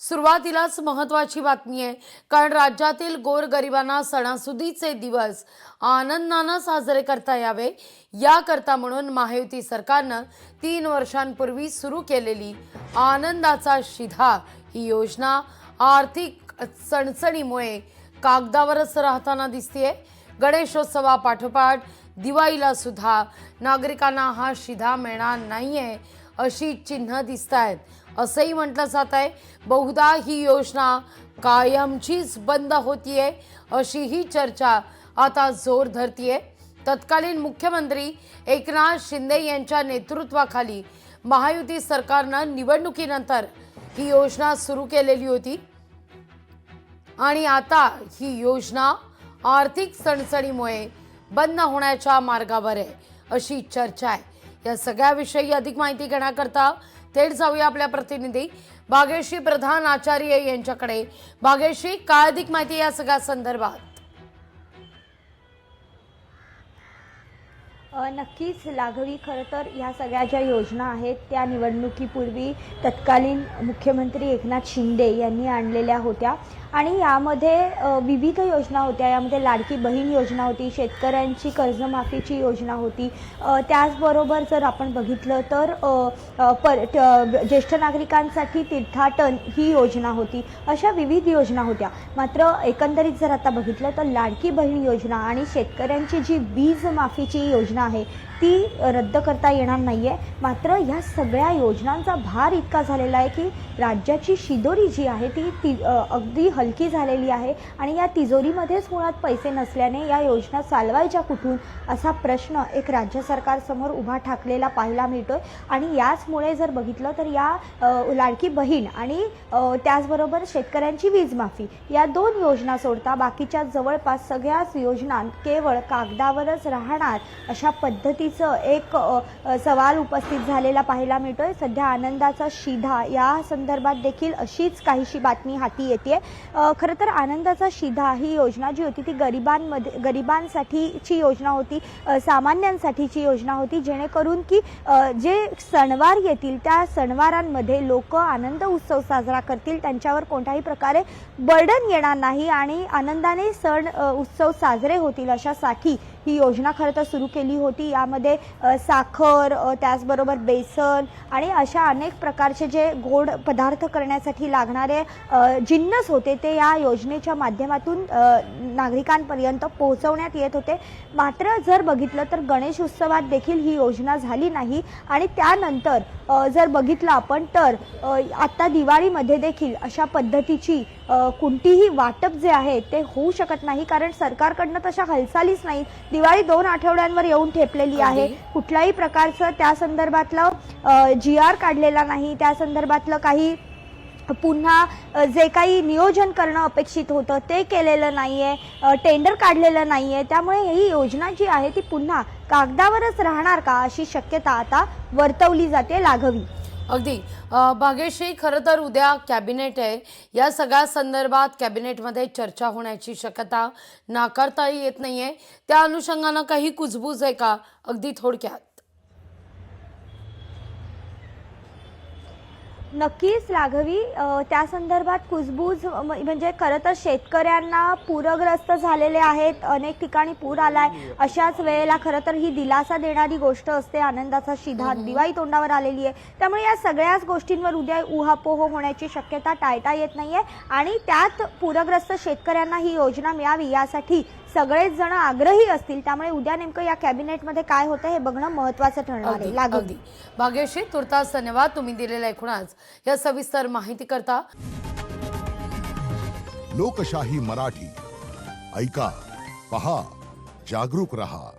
सुरुवातीलाच महत्त्वाची बातमी आहे, कारण राज्यातील गोरगरिबांना सणासुदीचे दिवस आनंदानं साजरे करता यावे याकरता म्हणून महायुती सरकारनं 3 वर्षांपूर्वी सुरू केलेली आनंदाचा शिधा ही योजना आर्थिक चणचणीमुळे कागदावरच राहताना दिसतेय। गणेशोत्सवापाठोपाठ दिवाळीला सुद्धा नागरिकांना हा शिधा मिळणार नाहीये अशी चिन्ह दिसतायत असंही म्हटलं जात आहे। बहुधा ही योजना कायमचीच बंद होतीये अशी ही चर्चा आता जोर धरतीये। तत्कालीन मुख्यमंत्री एकनाथ शिंदे यांच्या नेतृत्वाखाली महायुती सरकारनं निवडणुकीनंतर ही योजना सुरू केलेली होती आणि आता ही योजना आर्थिक चणचणीमुळे बंद होण्याच्या मार्गावर आहे अशी चर्चा आहे। या सगळ्याविषयी अधिक माहिती घेण्याकरता थेट जाऊया आपल्या प्रतिनिधी भाग्यश्री प्रधान आचार्य यांच्याकडे। भाग्यश्री, काय अधिक माहिती या सगळ्या संदर्भात? नक्कीच लाघवी, खरं तर ह्या सगळ्या ज्या योजना आहेत त्या निवडणुकीपूर्वी तत्कालीन मुख्यमंत्री एकनाथ शिंदे यांनी आणलेल्या होत्या आणि यामध्ये विविध योजना होत्या। यामध्ये लाडकी बहीण योजना होती, शेतकऱ्यांची कर्जमाफीची योजना होती, त्याचबरोबर जर आपण बघितलं तर ज्येष्ठ नागरिकांसाठी तीर्थाटन ही योजना होती। अशा विविध योजना होत्या। मात्र एकंदरीत जर आता बघितलं तर लाडकी बहीण योजना आणि शेतकऱ्यांची जी वीज माफीची योजना आहे ती रद्द करता येणार नाहीये। मात्र या सगळ्या योजनांचा भार इतका झालेला आहे की राज्याची शिदोरी जी आहे ती अगदी हलकी झालेली आहे आणि या तिजोरीमध्येच मुळात पैसे नसल्याने या योजना चालवायच्या कुठून असा प्रश्न एक राज्य सरकारसमोर उभा ठाकलेला पाहायला मिळतोय। आणि याचमुळे जर बघितलं तर या लाडकी बहीण आणि त्याचबरोबर शेतकऱ्यांची वीज माफी या 2 योजना सोडता बाकीच्या जवळपास सगळ्याच योजना केवळ कागदावरच राहणार अशा पद्धतीचं एक सवाल उपस्थित झालेला पाहायला मिळतोय। सध्या आनंदाचा शिधा या संदर्भात देखील अशीच काहीशी बातमी हाती येते। खरं तर आनंदाचा शिधा ही योजना जी होती ती गरिबांसाठीची योजना होती, सामान्यांसाठीची योजना होती, जेणेकरून की जे सणवार येतील त्या सणवारांमध्ये लोक आनंद उत्सव साजरा करतील, त्यांच्यावर कोणत्याही प्रकारे बर्डन येणार नाही आणि आनंदाने सण उत्सव साजरे होतील अशासाठी ही योजना खरं तर सुरू केली होती। यामध्ये साखर, त्याचबरोबर बेसन आणि अशा अनेक प्रकारचे जे गोड पदार्थ करण्यासाठी लागणारे जिन्नस होते ते या योजनेच्या माध्यमातून नागरिकांपर्यंत पोहोचवण्यात येत होते। मात्र जर बघितलं तर गणेश उत्सवात देखील ही योजना झाली नाही आणि त्यानंतर जर बघितलं आपण तर आता दिवाळीमध्ये देखील अशा पद्धतीची कोणतीही वाटप जे आहे ते होऊ शकत नाही, कारण सरकारकडनं तशा हालचालीच नाही। दिवाळी 2 आठवड्यांवर येऊन ठेपलेली आहे, कुठल्याही प्रकारचं त्या संदर्भातलं GR काढलेला नाही, त्या संदर्भातलं काही पुन्हा जे काही नियोजन करणं अपेक्षित होतं ते केलेलं नाहीये, टेंडर काढलेलं नाहीये। त्यामुळे ही योजना जी आहे ती पुन्हा कागदावरच राहणार का अशी शक्यता आता वर्तवली जाते लाघवी। अगदी भाग्यश्री, खरं तर उद्या कॅबिनेट आहे, या सगळ्या संदर्भात कॅबिनेटमध्ये चर्चा होण्याची शक्यता नाकारता येत नाहीये। त्या अनुषंगानं काही कुजबूज आहे का? अगदी थोडक्यात। नक्कीच लाघवी, त्या संदर्भात कुजबूज म्हणजे खरं तर शेतकऱ्यांना पूरग्रस्त झालेले आहेत, अनेक ठिकाणी पूर आलाय, अशाच वेळेला खरं तर ही दिलासा देणारी गोष्ट असते आनंदाचा शिधा। दिवाळी तोंडावर आलेली आहे, त्यामुळे या सगळ्याच गोष्टींवर उद्या उहापोह होण्याची शक्यता टाळता येत नाहीये आणि त्यात पूरग्रस्त शेतकऱ्यांना ही योजना मिळावी यासाठी सगळेच जण आग्रही असतील। त्यामुळे उद्या नेमकं या कॅबिनेटमध्ये काय होतं हे बघणं महत्त्वाचं ठरणार आहे लाघवी। भाग्यश्री, तुर्तास धन्यवाद तुम्ही दिलेल्या एकूणच या सविस्तर माहिती करता। लोकशाही मराठी ऐका, पहा, जागरूक रहा।